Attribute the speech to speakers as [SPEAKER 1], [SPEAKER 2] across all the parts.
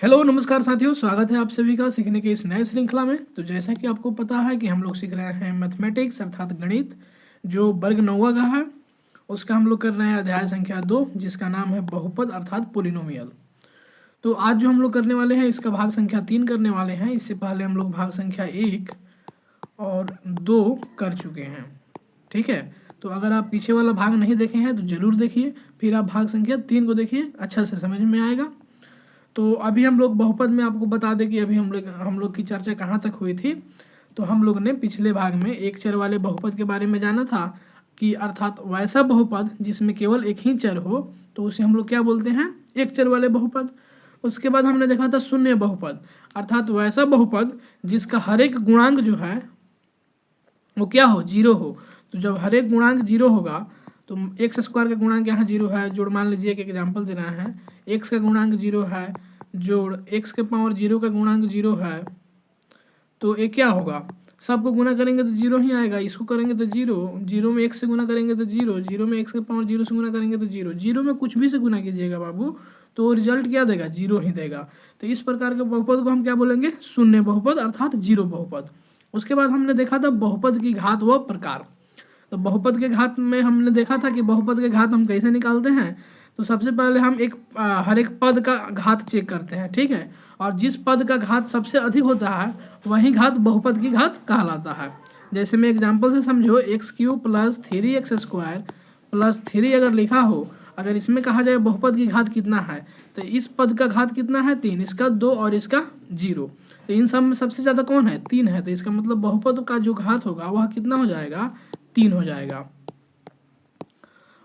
[SPEAKER 1] Hello नमस्कार साथियों, स्वागत है आप सभी का सीखने की इस नए श्रृंखला में। तो जैसा कि आपको पता है कि हम लोग सीख रहे हैं मैथमेटिक्स अर्थात गणित, जो वर्ग 9वां का है। उसका हम लोग कर रहे हैं अध्याय संख्या 2, जिसका नाम है बहुपद अर्थात पोलिनोमियल। तो आज जो हम लोग करने वाले हैं इसका भाग संख्या 3 करने वाले हैं। इससे पहले हम लोग भाग संख्या 1 और 2 कर चुके हैं। ठीक है, तो अगर आप पीछे वाला भाग नहीं देखे हैं तो ज़रूर देखिए, फिर आप भाग संख्या 3 को देखिए, अच्छा से समझ में आएगा। तो अभी हम लोग बहुपद में आपको बता दें कि अभी हम लोग की चर्चा कहाँ तक हुई थी। तो हम लोग ने पिछले भाग में एक चर वाले बहुपद के बारे में जाना था कि अर्थात वैसा बहुपद जिसमें केवल एक ही चर हो, तो उसे हम लोग क्या बोलते हैं, एक चर वाले बहुपद। उसके बाद हमने देखा था शून्य बहुपद, अर्थात वैसा बहुपद जिसका हर एक गुणांक जो है वो क्या हो, जीरो हो। तो जब हर एक गुणांक जीरो होगा तो एक्स स्क्वायर का गुणांक यहाँ जीरो है, जोड़ मान लीजिए एक एग्जाम्पल दे रहे हैं, एक्स का गुणांक जीरो है, जोड़ एक्स के पावर जीरो का गुणांक जीरो है, तो ये क्या होगा, सबको गुना करेंगे तो जीरो ही आएगा। इसको करेंगे तो जीरो, जीरो में एक्स से गुना करेंगे तो जीरो, जीरो में एक्स के पावर जीरो से गुना करेंगे तो जीरो, जीरो में कुछ भी से गुना कीजिएगा बाबू तो रिजल्ट क्या देगा, जीरो ही देगा। तो इस प्रकार के बहुपद को हम क्या बोलेंगे, शून्य बहुपद अर्थात जीरो बहुपद। उसके बाद हमने देखा था बहुपद की घात व प्रकार। तो बहुपद के घात में हमने देखा था कि बहुपद के घात हम कैसे निकालते हैं। तो सबसे पहले हम हर एक पद का घात चेक करते हैं, ठीक है। और जिस पद का घात सबसे अधिक होता है वही घात बहुपद की घात कहलाता है। जैसे मैं एग्जांपल से समझो, x cube plus 3x² plus 3 अगर लिखा हो, अगर इसमें कहा जाए बहुपद की घात कितना है, तो इस पद का घात कितना है, 3, इसका 2 और इसका 0। तो इन सब में सबसे ज़्यादा कौन है, 3 है। तो इसका मतलब बहुपद का जो घात होगा वह कितना हो जाएगा, 3 हो जाएगा।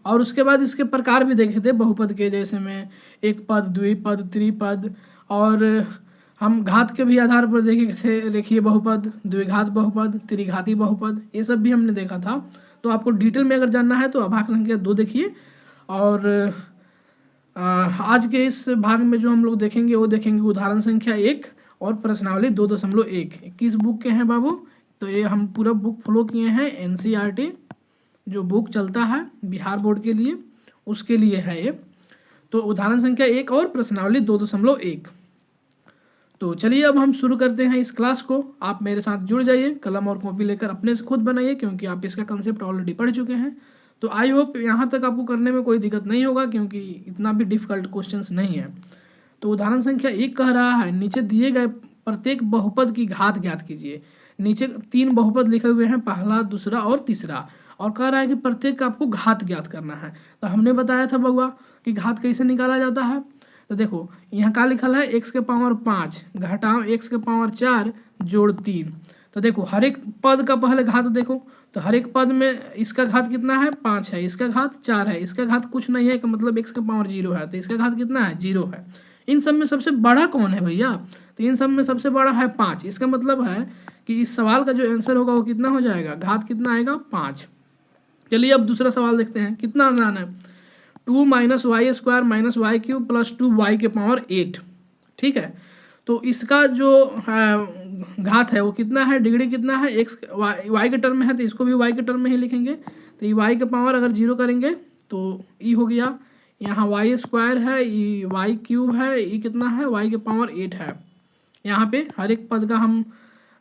[SPEAKER 1] और उसके बाद इसके प्रकार भी देखे थे बहुपद के, जैसे में एक पद, द्विपद, त्रिपद, और हम घात के भी आधार पर देखे थे, देखिए बहुपद, द्विघात बहुपद, त्रिघाती बहुपद, ये सब भी हमने देखा था। तो आपको डिटेल में अगर जानना है तो भाग संख्या 2 देखिए। और आज के इस भाग में जो हम लोग देखेंगे वो देखेंगे उदाहरण संख्या 1 और प्रश्नावली 2.1। किस बुक के हैं बाबू, तो ये हम पूरा बुक फॉलो किए हैं, एनसीईआरटी जो बुक चलता है बिहार बोर्ड के लिए, उसके लिए है ये। तो उदाहरण संख्या 1 और प्रश्नावली 2.1। तो चलिए अब हम शुरू करते हैं इस क्लास को। आप मेरे साथ जुड़ जाइए, कलम और कॉपी लेकर अपने से खुद बनाइए, क्योंकि आप इसका कंसेप्ट ऑलरेडी पढ़ चुके हैं। तो आई होप यहाँ तक आपको करने में कोई दिक्कत नहीं होगा, क्योंकि इतना भी डिफिकल्ट क्वेश्चंस नहीं है। तो उदाहरण संख्या 1 कह रहा है, नीचे दिए गए प्रत्येक बहुपद की घात ज्ञात कीजिए। नीचे 3 बहुपद लिखे हुए हैं, पहला, दूसरा और तीसरा, और कह रहा है कि प्रत्येक का आपको घात ज्ञात करना है। तो हमने बताया था बउआ कि घात कैसे निकाला जाता है। तो देखो यहाँ क्या लिखल है, एक्स के पावर 5 घटाओ एक्स के पावर 4 जोड़ 3। तो देखो हर एक पद का पहले घात देखो, तो हर एक पद में इसका घात कितना है, 5 है, इसका घात 4 है, इसका घात कुछ नहीं है, कि मतलब एक्स का पावर 0 है, तो इसका घात कितना है, 0 है। इन सब में सबसे बड़ा कौन है भैया, तो इन सब में सबसे बड़ा है 5। इसका मतलब है कि इस सवाल का जो आंसर होगा वो कितना हो जाएगा, घात कितना आएगा, 5। चलिए अब दूसरा सवाल देखते हैं, कितना आसान है, 2 - y² - y³ प्लस 2y के पावर 8। ठीक है, तो इसका जो घात है वो कितना है, डिग्री कितना है, एक्स वाई के टर्म में है तो इसको भी वाई के टर्म में ही लिखेंगे। तो ये वाई के पावर अगर 0 करेंगे तो ई हो गया, यहाँ y² है, ई y³ है, ई कितना है, y के पावर 8 है। यहाँ पे हर एक पद का हम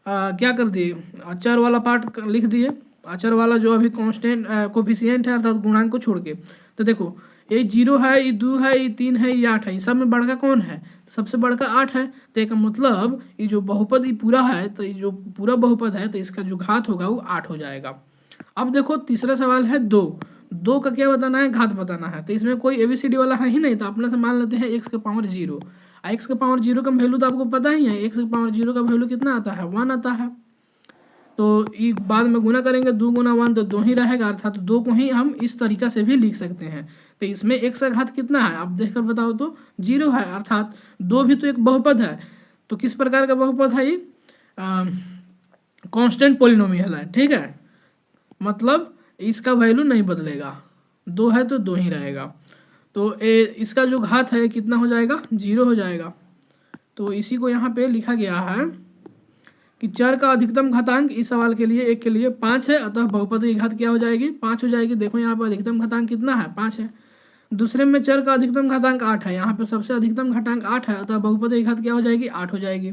[SPEAKER 1] क्या कर दिए, अचर वाला पार्ट लिख दिए, अचर वाला जो अभी कांस्टेंट कोफिशिएंट है अर्थात गुणांक को छोड़ के। तो देखो ये 0 है, ये 2 है, ये 3 है, ये 8 है, ये सब में बड़का कौन है, सबसे बड़का 8 है। तो एक मतलब ये जो बहुपद ये पूरा है, तो ये जो पूरा बहुपद है तो इसका जो घात होगा वो 8 हो जाएगा। अब देखो तीसरा सवाल है 2 का क्या बताना है, घात बताना है। तो इसमें कोई ABCD वाला है ही नहीं, तो अपने से मान लेते हैं एक्स के पावर 0। एक्स के पावर 0 का वैल्यू तो आपको पता ही है, एक्स के पावर 0 का वैल्यू कितना आता है, 1 आता है। तो ये बाद में गुना करेंगे, 2 × 1 तो 2 ही रहेगा, अर्थात 2 को ही हम इस तरीका से भी लिख सकते हैं। तो इसमें एक्स का घात कितना है, आप देखकर बताओ, तो 0 है, अर्थात 2 भी तो एक बहुपद है। तो किस प्रकार का बहुपद है ये, कांस्टेंट पोलिनोमियल है। ठीक है, मतलब इसका वैल्यू नहीं बदलेगा, 2 है तो 2 ही रहेगा। तो इसका जो घात है कितना हो जाएगा, 0 हो जाएगा। तो इसी को यहाँ पे लिखा गया है कि चर का अधिकतम घातांक इस सवाल के लिए 1 के लिए 5 है, अतः बहुपद की घात क्या हो जाएगी, 5 हो जाएगी। देखो यहाँ पर अधिकतम घातांक कितना है, 5 है। दूसरे में चर का अधिकतम घातांक 8 है, यहाँ पे सबसे अधिकतम घातांक 8 है, अतः बहुपद की घात क्या हो जाएगी 8 हो जाएगी।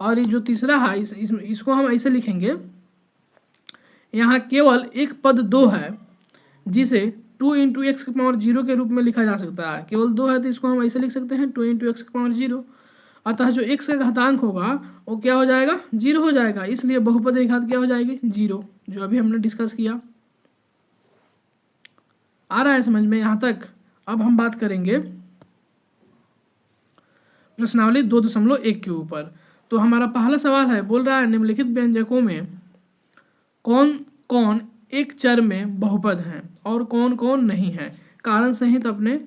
[SPEAKER 1] और ये जो तीसरा है इसको हम ऐसे लिखेंगे, यहाँ केवल एक पद 2 है जिसे 2 इंटू एक्स की पावर 0 के रूप में लिखा जा सकता है, केवल 2 है तो इसको हम ऐसे लिख सकते हैं 2 इंटू एक्स की पावर 0। अतः जो x का घातांक होगा वो क्या हो जाएगा 0 हो जाएगा, इसलिए बहुपद की घात क्या हो जाएगी 0, जो अभी हमने डिस्कस किया। आ रहा है समझ में यहाँ तक। अब हम बात करेंगे प्रश्नावली 2.1 के ऊपर। तो हमारा पहला सवाल है, बोल रहा है निम्नलिखित व्यंजकों में कौन कौन एक चर में बहुपद हैं और कौन कौन नहीं है, कारण सहित अपने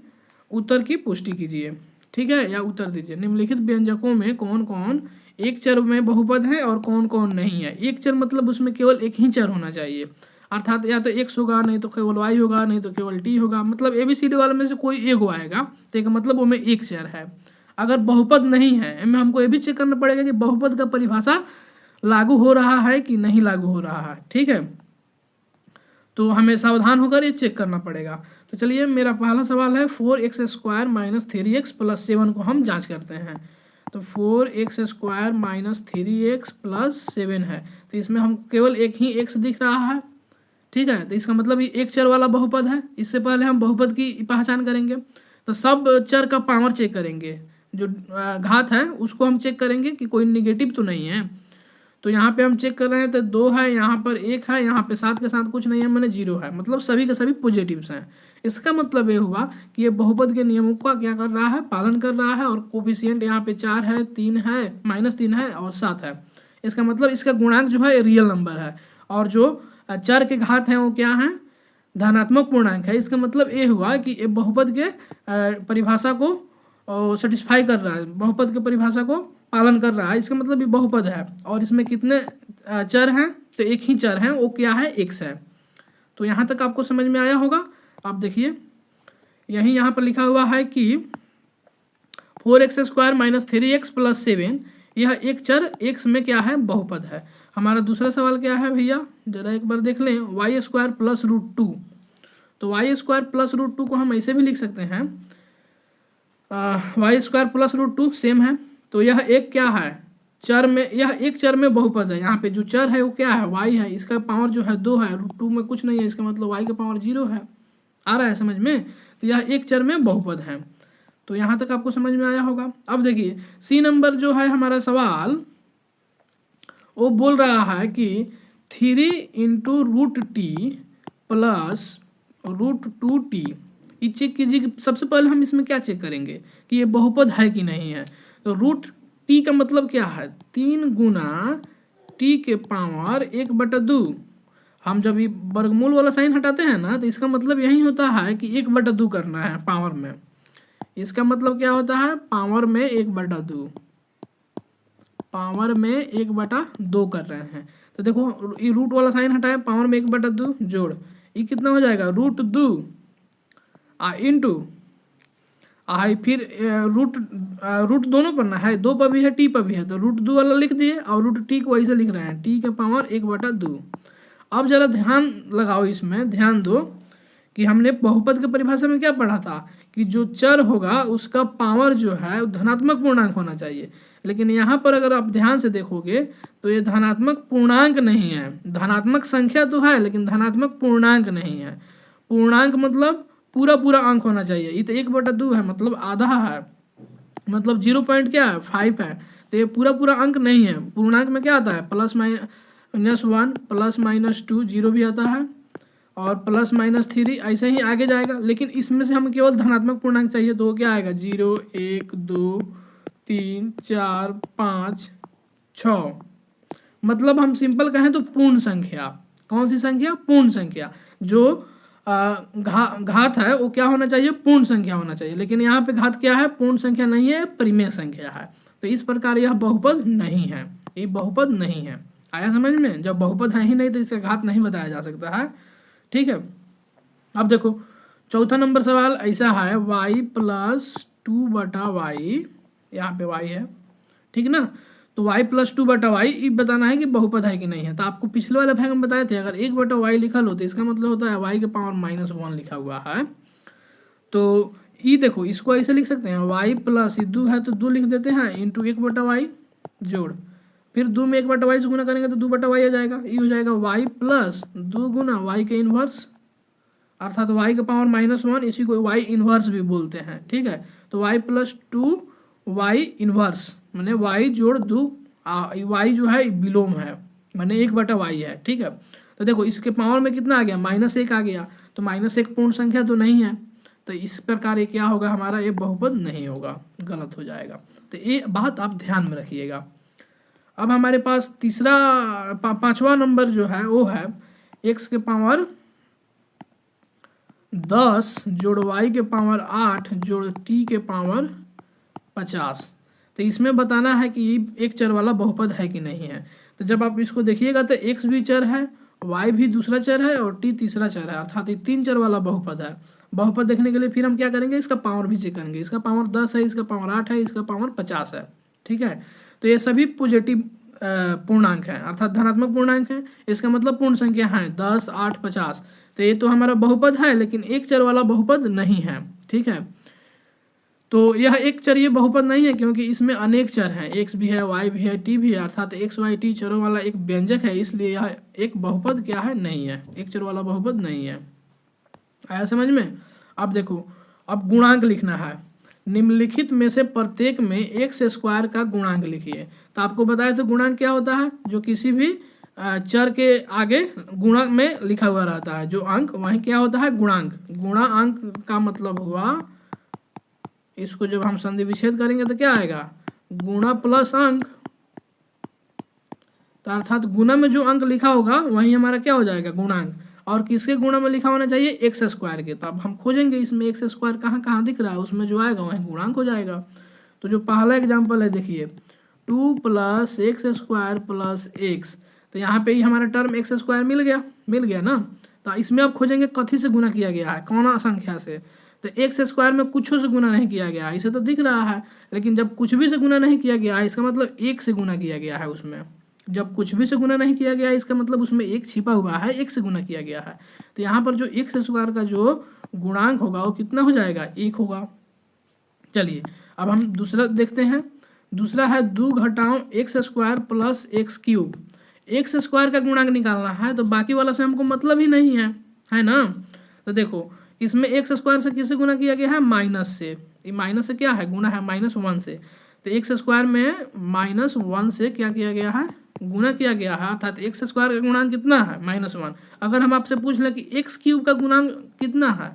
[SPEAKER 1] उत्तर की पुष्टि कीजिए। ठीक है, या उत्तर दीजिए। निम्नलिखित व्यंजकों में कौन कौन एक चर में बहुपद है और कौन कौन नहीं है। एक चर मतलब उसमें केवल एक ही चर होना चाहिए, अर्थात या तो x होगा, नहीं तो केवल y होगा, नहीं तो केवल t होगा, मतलब ABCD वाले में से कोई एक आएगा तो एक मतलब वो में एक चर है। अगर बहुपद नहीं है, इनमें हमको ये भी चेक करना पड़ेगा कि बहुपद का परिभाषा लागू हो रहा है कि नहीं लागू हो रहा है। ठीक है, तो हमें सावधान होकर ये चेक करना पड़ेगा। तो चलिए, मेरा पहला सवाल है 4x² माइनस 3x प्लस 7 को हम जांच करते हैं। तो 4x² माइनस 3x प्लस 7 है, तो इसमें हम केवल एक ही x दिख रहा है। ठीक है, तो इसका मतलब ये एक चर वाला बहुपद है। इससे पहले हम बहुपद की पहचान करेंगे, तो सब चर का पावर चेक करेंगे, जो घात है उसको हम चेक करेंगे कि कोई निगेटिव तो नहीं है। तो यहाँ पे हम चेक कर रहे हैं तो 2 है, यहाँ पर 1 है, यहाँ पे 7 के साथ कुछ नहीं है, मैंने 0 है, मतलब सभी के सभी पॉजिटिव्स हैं। इसका मतलब ये हुआ कि ये बहुपद के नियमों का क्या कर रहा है, पालन कर रहा है। और कोफिशिएंट यहाँ पे 4 है, 3 है, -3 है और 7 है। इसका मतलब इसका गुणांक जो है रियल नंबर है, और जो चर के घात हैं वो क्या है, धनात्मक पूर्णांक है। इसका मतलब ये हुआ कि ये बहुपद के परिभाषा को सेटिस्फाई कर रहा है, बहुपद के परिभाषा को पालन कर रहा है। इसका मतलब ये बहुपद है। और इसमें कितने चर हैं, तो एक ही चर है, वो क्या है x है। तो यहाँ तक आपको समझ में आया होगा। आप देखिए यहाँ पर लिखा हुआ है कि 4x² माइनस 3x प्लस 7, यह एक चर x में क्या है, बहुपद है। हमारा दूसरा सवाल क्या है भैया, जरा एक बार देख लें, y² प्लस √2। तो y² प्लस √2 को हम ऐसे भी लिख सकते हैं, y² प्लस √2 सेम है। तो यह एक क्या है, चर में, यह एक चर में बहुपद है। यहाँ पे जो चर है वो क्या है, y है, इसका पावर जो है 2 है, √2 में कुछ नहीं है, इसका मतलब y का पावर 0 है। आ रहा है समझ में। तो यह एक चर में बहुपद है। तो यहाँ तक आपको समझ में आया होगा। अब देखिए सी नंबर जो है हमारा सवाल, वो बोल रहा है कि 3 इंटू √t प्लस √2t। ये चेक कीजिए। सबसे पहले हम इसमें क्या चेक करेंगे कि ये बहुपद है कि नहीं है। तो √t का मतलब क्या है, 3 गुना t के पावर 1/2। हम जब ये वर्गमूल वाला साइन हटाते हैं ना, तो इसका मतलब यही होता है कि 1/2 करना है पावर में। इसका मतलब क्या होता है, पावर में 1/2, पावर में 1/2 कर रहे हैं। तो देखो ये रूट वाला साइन हटाए, पावर में 1/2 जोड़, ये कितना हो जाएगा, √2 इंटू फिर रूट दोनों पर ना है, 2 पर भी है, t पर भी है, तो √2 वाला लिख दिए और √t को ऐसे लिख रहे हैं, t के पावर 1/2। अब जरा ध्यान लगाओ, इसमें ध्यान दो कि हमने बहुपद की परिभाषा में क्या पढ़ा था कि जो चर होगा उसका पावर जो है धनात्मक पूर्णांक होना चाहिए। लेकिन यहाँ पर अगर आप ध्यान से देखोगे तो ये धनात्मक पूर्णांक नहीं है, धनात्मक संख्या तो है लेकिन धनात्मक पूर्णांक नहीं है। पूर्णांक मतलब पूरा पूरा अंक होना चाहिए। ये तो 1/2 है, मतलब आधा है, मतलब 0 पॉइंट क्या है, 5 है। तो ये पूरा पूरा अंक नहीं है। पूर्णांक में क्या आता है, +-1 +-2, 0 भी आता है, और +-3 ऐसे ही आगे जाएगा। लेकिन इसमें से हमें केवल धनात्मक पूर्णांक चाहिए, तो क्या आएगा, 0 1 2 3 4 5 6। मतलब हम सिंपल कहें तो पूर्ण संख्या। कौन सी संख्या, पूर्ण संख्या। जो घात है वो क्या होना चाहिए, पूर्ण संख्या होना चाहिए। लेकिन यहाँ पे घात क्या है, पूर्ण संख्या नहीं है, परिमेय संख्या है। तो इस प्रकार यह बहुपद नहीं है, ये बहुपद नहीं है। आया समझ में। जब बहुपद है ही नहीं तो इसका घात नहीं बताया जा सकता है। ठीक है, अब देखो चौथा नंबर सवाल ऐसा है, y + 2/y, यहाँ पे y है, ठीक ना। तो y + 2/y ये बताना है कि बहुपद है कि नहीं है। तो आपको पिछले वाले भाग में बताए थे, अगर 1/y लिखा लो तो इसका मतलब होता है y के पावर -1 लिखा हुआ है। तो ये देखो इसको ऐसे लिख सकते हैं वाई प्लस ये 2 है तो 2 लिख देते हैं इंटू 1/y जोड़, फिर 2 में 1/y से गुना करेंगे तो 2/y आ जाएगा। ये हो जाएगा y प्लस 2 गुना y के इन्वर्स अर्थात y का पावर -1, इसी को y इन्वर्स भी बोलते हैं। ठीक है, तो y प्लस 2y इन्वर्स मैंने y जोड़ 2 y जो है विलोम है मैंने 1/y है। ठीक है, तो देखो इसके पावर में कितना आ गया -1 आ गया, तो -1 पूर्ण संख्या तो नहीं है, तो इस प्रकार ये क्या होगा हमारा, ये बहुपद नहीं होगा, गलत हो जाएगा। तो ये बात आप ध्यान में रखिएगा। अब हमारे पास तीसरा पांचवा नंबर जो है वो है x के पावर 10 जोड़ y के पावर 8 जोड़ t के पावर 50। तो इसमें बताना है कि एक चर वाला बहुपद है कि नहीं है। तो जब आप इसको देखिएगा तो x भी चर है, y भी दूसरा चर है और t तीसरा चर है, अर्थात ये 3 चर वाला बहुपद है। बहुपद देखने के लिए फिर हम क्या करेंगे, इसका पावर भी चेक करेंगे। इसका पावर 10 है, इसका पावर 8 है, इसका पावर 50 है। ठीक है, तो ये सभी पॉजिटिव पूर्णांक है अर्थात धनात्मक पूर्णांक है। इसका मतलब पूर्ण संख्या है 10, 8, 50। तो ये तो हमारा बहुपद है लेकिन एक चर वाला बहुपद नहीं है। ठीक है, तो यह एक चर ये बहुपद नहीं है क्योंकि इसमें अनेक चर हैं, x भी है, y भी है, t भी है, अर्थात x, y, t चरों वाला एक व्यंजक है, इसलिए यह एक बहुपद क्या है, नहीं है, एक चर वाला बहुपद नहीं है। आया समझ में। अब देखो, अब गुणांक लिखना है। निम्नलिखित में से प्रत्येक में x² का गुणांक लिखिए। तो आपको बताया तो गुणांक क्या होता है, जो किसी भी चर के आगे गुणा में लिखा हुआ रहता है, जो अंक वही क्या होता है, गुणांक। गुणा अंक का मतलब हुआ, इसको जब हम संधि विच्छेद करेंगे तो क्या आएगा, गुणा प्लस अंक। तो अर्थात गुणा में जो अंक लिखा होगा वही हमारा क्या हो जाएगा, गुणांक। और किसके गुणा में लिखा होना चाहिए, x² के। तो अब हम खोजेंगे इसमें x² कहाँ कहाँ दिख रहा है, उसमें जो आएगा वही गुणांक हो जाएगा। तो जो पहला एग्जाम्पल है देखिए, 2 + x² + x। तो यहाँ पे ही हमारा टर्म x² मिल गया ना। तो इसमें अब खोजेंगे कथी से गुना किया गया है, कौन संख्या से। तो x² में कुछ से गुना नहीं किया गया है, इसे तो दिख रहा है, लेकिन जब कुछ भी से गुना नहीं किया गया है इसका मतलब 1 से गुना किया गया है उसमें। जब कुछ भी से गुना नहीं किया गया है इसका मतलब उसमें 1 छिपा हुआ है, 1 से गुना किया गया है। तो यहाँ पर जो x² का जो गुणांक होगा वो कितना हो जाएगा, 1 होगा। चलिए अब हम दूसरा देखते हैं। दूसरा है 2 घटाओ x² + x³ x² का गुणांक निकालना है, तो बाकी वाला से हमको मतलब ही नहीं है ना। तो देखो इसमें x² से किससे गुना किया गया है, माइनस से। ये माइनस से क्या है, गुना है -1 से। तो x² में -1 से क्या किया गया है, गुना किया गया है, अर्थात x² का गुणांक कितना है, -1। अगर हम आपसे पूछ लें कि x³ का गुणांक कितना है,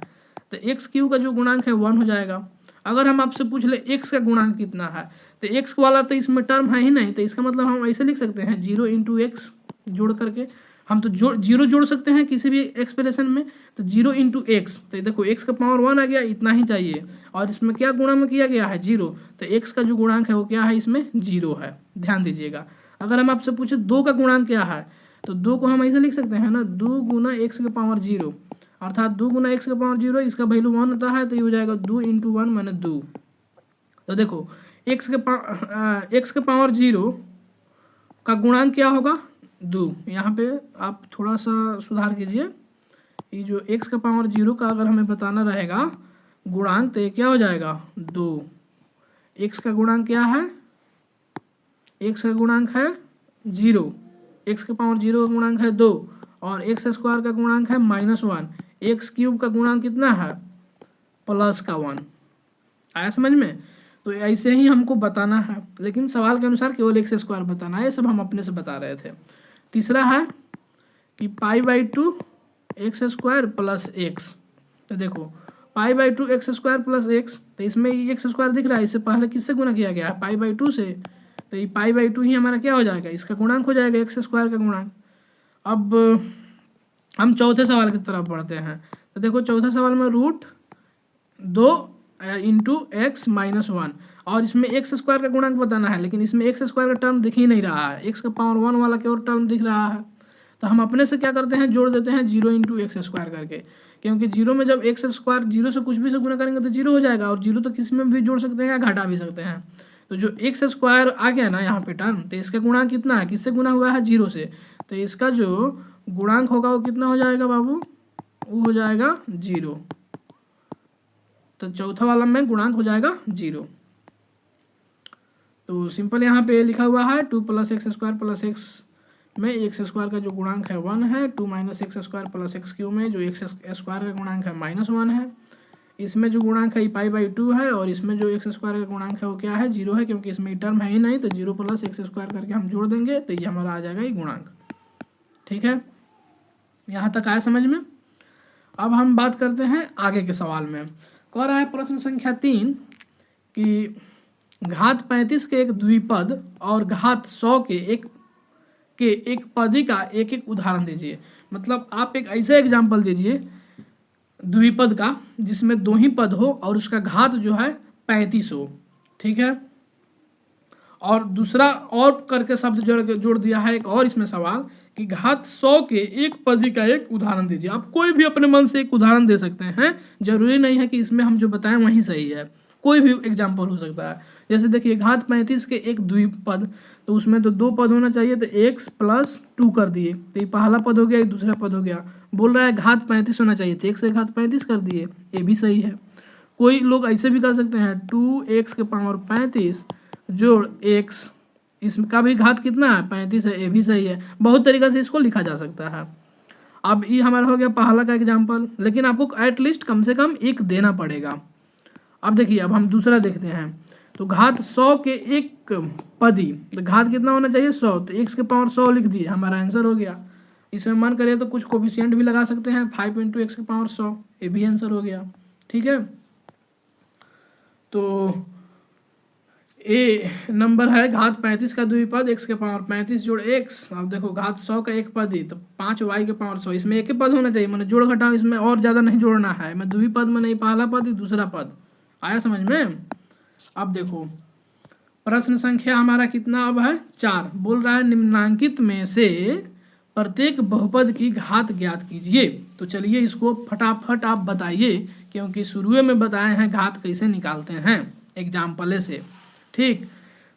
[SPEAKER 1] तो x³ का जो गुणांक है 1 हो जाएगा। अगर हम आपसे पूछ ले x का गुणांक कितना है, तो x वाला तो इसमें टर्म है ही नहीं, तो इसका मतलब हम ऐसे लिख सकते हैं 0 × x जोड़ करके। हम तो जीरो जोड़ सकते हैं किसी भी एक्सप्रेशन में, तो 0 × x। तो देखो x का पावर 1 आ गया, इतना ही चाहिए। और इसमें क्या गुणा में किया गया है, 0। तो x का जो गुणांक है वो क्या है, इसमें 0 है, ध्यान दीजिएगा। अगर हम आपसे पूछे 2 का गुणांक क्या है, तो 2 को हम ऐसे लिख सकते हैं ना, 2 × x के पावर 0, अर्थात 2 × x के पावर 0, इसका वैल्यू 1 होता है, तो ये हो जाएगा 2 × 1 माने 2। तो देखो x के पावर 0 का गुणांक क्या होगा, 2। यहाँ पे आप थोड़ा सा सुधार कीजिए, ये जो x का पावर 0 का अगर हमें बताना रहेगा गुणांक, तो ये क्या हो जाएगा, 2। x का गुणांक क्या है, x का गुणांक है 0, x के पावर 0 का गुणांक है 2, और x² का गुणांक है -1। x³ का गुणांक कितना है, +1। आया समझ में। तो ऐसे ही हमको बताना है, लेकिन सवाल के अनुसार केवल x² बताना है, ये सब हम अपने से बता रहे थे। तीसरा है कि π/2 x² + x। तो देखो π/2 x² + x, तो इसमें x² दिख रहा है, इससे पहले किससे गुना किया गया है, π/2 से। तो ये π/2 ही हमारा क्या हो जाएगा, इसका गुणांक हो जाएगा, x² का गुणांक। अब हम चौथे सवाल की तरफ बढ़ते हैं। तो देखो चौथे सवाल में √2 × x - 1, और इसमें x² का गुणांक बताना है, लेकिन इसमें x² का टर्म दिख ही नहीं रहा है, x का पावर 1 वाला केवल टर्म दिख रहा है। तो हम अपने से क्या करते हैं, जोड़ देते हैं 0 × x² करके, क्योंकि 0 में जब x² 0 से कुछ भी से गुना करेंगे तो 0 हो जाएगा, और 0 तो किसी में भी जोड़ सकते हैं या घटा भी सकते हैं। तो जो x² आ गया ना यहाँ पे टर्म, तो इसका गुणांक कितना है, किससे गुना हुआ है, 0 से। तो इसका जो गुणांक होगा वो कितना हो जाएगा बाबू, वो हो जाएगा 0। तो चौथा वाला में गुणांक हो जाएगा 0। तो सिंपल यहाँ पे लिखा हुआ है 2 + x² + x में x² का जो गुणांक है 1 है, 2 - x² + x³ में जो x² का गुणांक है -1 है। इसमें जो गुणांक है π/2 है और इसमें जो x² का गुणांक है वो क्या है 0 है, क्योंकि इसमें टर्म है ही नहीं, तो 0 + x² करके हम जोड़ देंगे तो ये हमारा आ जाएगा ये गुणांक। ठीक है, यहाँ तक आया समझ में। अब हम बात करते हैं आगे के सवाल में। कह रहा है प्रश्न संख्या 3 कि घात 35 के एक द्विपद और घात 100 के एक पदी का एक एक उदाहरण दीजिए। मतलब आप एक ऐसे एग्जाम्पल दीजिए द्विपद का जिसमें 2 ही पद हो और उसका घात जो है 35 हो। ठीक है, और दूसरा और करके शब्द जोड़ दिया है एक और इसमें सवाल कि घात 100 के एक पदी का एक उदाहरण दीजिए। आप कोई भी अपने मन से एक उदाहरण दे सकते हैं, जरूरी नहीं है कि इसमें हम जो बताएं वही सही है, कोई भी एग्जाम्पल हो सकता है। जैसे देखिए घात 35 के एक द्विपद, तो उसमें तो 2 पद होना चाहिए, तो x + 2 कर दिए, तो ये पहला पद हो गया, एक दूसरा पद हो गया। बोल रहा है घात 35 होना चाहिए, तो x से घात 35 कर दिए, ये भी सही है। कोई लोग ऐसे भी कर सकते हैं 2x⁻35 जोड़ x, इसका भी घात कितना है 35 है, ये भी सही है। बहुत तरीका से इसको लिखा जा सकता है। अब ये हमारा हो गया पहला का एग्जाम्पल, लेकिन आपको एटलीस्ट कम से कम एक देना पड़ेगा। अब देखिए अब हम दूसरा देखते हैं। तो घात 100 के एक पदी, तो घात कितना होना चाहिए 100, तो x⁻100 लिख दिए, हमारा आंसर हो गया। इसमें मन करे तो कुछ कोफिशिएंट भी लगा सकते हैं, 5 × x⁻100, ये भी आंसर हो गया। ठीक है, तो ए नंबर है घात 35 का द्विपद x⁻35 जोड़ x। अब देखो घात 100 का एक पद ही, तो 5y⁻100, इसमें एक ही पद होना चाहिए, मैंने जोड़ घटाओ इसमें और ज़्यादा नहीं जोड़ना है। मैं द्विपद में नहीं, पहला पद ही दूसरा पद, आया समझ में। अब देखो प्रश्न संख्या हमारा कितना अब है 4। बोल रहा है निम्नांकित में से प्रत्येक बहुपद की घात ज्ञात कीजिए। तो चलिए इसको फटाफट आप बताइए, क्योंकि शुरू में बताए हैं घात कैसे निकालते हैं एग्जाम्पल से। ठीक,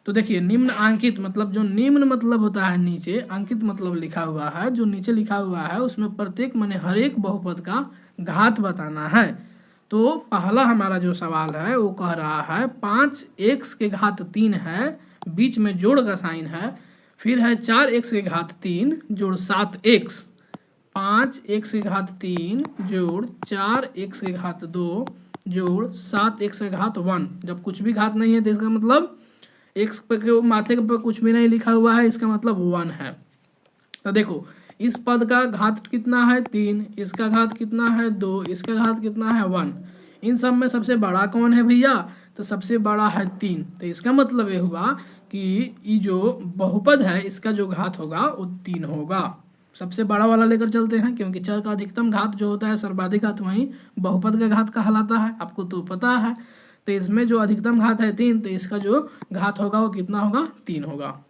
[SPEAKER 1] तो देखिए निम्न अंकित मतलब जो निम्न मतलब होता है नीचे, अंकित मतलब लिखा हुआ है, जो नीचे लिखा हुआ है उसमें प्रत्येक माने हर एक बहुपद का घात बताना है। तो पहला हमारा जो सवाल है वो कह रहा है 5x⁻3 है, बीच में जोड़ का साइन है, फिर है 4x⁻3 जोड़ 7x, 5x⁻3 जोड़ 4x⁻2 जोड़ 7x⁻1। जब कुछ भी घात नहीं है तो इसका मतलब x पे माथे पे कुछ भी नहीं लिखा हुआ है, इसका मतलब 1 है। तो देखो इस पद का घात कितना है 3, इसका घात कितना है 2, इसका घात कितना है 1। इन सब में सबसे बड़ा कौन है भैया, तो सबसे बड़ा है 3। तो इसका मतलब ये हुआ कि ये जो बहुपद है इसका जो घात होगा वो 3 होगा। सबसे बड़ा वाला लेकर चलते हैं, क्योंकि चर का अधिकतम घात जो होता है सर्वाधिक घात वहीं बहुपद का घात कहलाता है, आपको तो पता है। तो इसमें जो अधिकतम घात है 3, तो इसका जो घात होगा वो कितना होगा 3 होगा।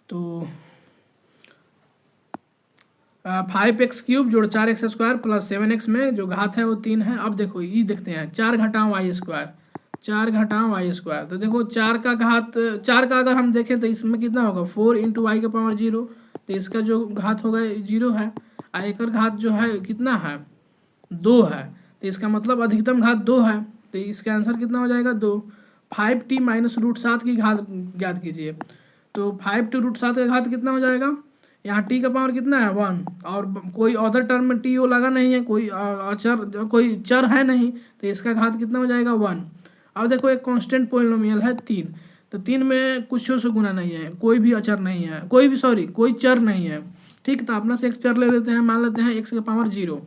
[SPEAKER 1] तो 5x³ जोड़ 4x² + 7x में जो घात है वो 3 है। अब देखो ये देखते हैं 4 घटाओ y², 4 घटाओ y²। तो देखो 4 का घात, 4 का अगर हम देखें तो इसमें कितना होगा 4 × y⁻0, तो इसका जो घात होगा 0 है। एक घात जो है कितना है 2 है, तो इसका मतलब अधिकतम घात 2 है, तो इसका आंसर कितना हो जाएगा 2। 5t - √7 की घात ज्ञात कीजिए। तो 5 × √7 का घात कितना हो जाएगा, यहाँ t का पावर कितना है 1, और कोई अदर टर्म में t वो लगा नहीं है, कोई अचर कोई चर है नहीं, तो इसका घात कितना हो जाएगा 1। अब देखो एक कांस्टेंट पोलिनोमियल है 3, तो 3 में कुछ से गुना नहीं है, कोई भी अचर नहीं है, कोई चर नहीं है। ठीक, तो अपना से एक चर ले लेते हैं, मान लेते हैं x⁻0।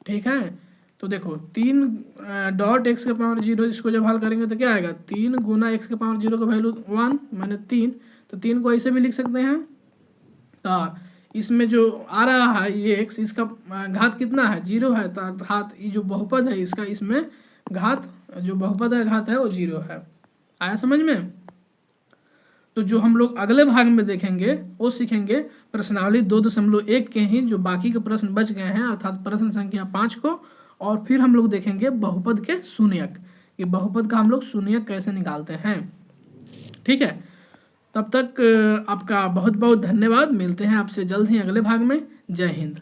[SPEAKER 1] ठीक है, तो देखो 3.x⁻0, इसको जब हल करेंगे तो क्या आएगा 3 × x⁻0 का वैल्यू 1 माने 3। तो 3 को ऐसे भी लिख सकते हैं। तो इसमें जो आ रहा है ये x, इसका घात कितना है 0 है, तो घात ये जो बहुपद है इसका, इसमें घात जो बहुपद है घात है वो 0 है। आया समझ में। तो जो हम लोग अगले भाग में देखेंगे वो सीखेंगे प्रश्नावली 2.1 के ही जो बाकी के प्रश्न बच गए हैं, अर्थात प्रश्न संख्या 5 को, और फिर हम लोग देखेंगे बहुपद के शून्यक, कि बहुपद का हम लोग शून्यक कैसे निकालते हैं। ठीक है, तब तक आपका बहुत बहुत धन्यवाद। मिलते हैं आपसे जल्द ही अगले भाग में। जय हिंद।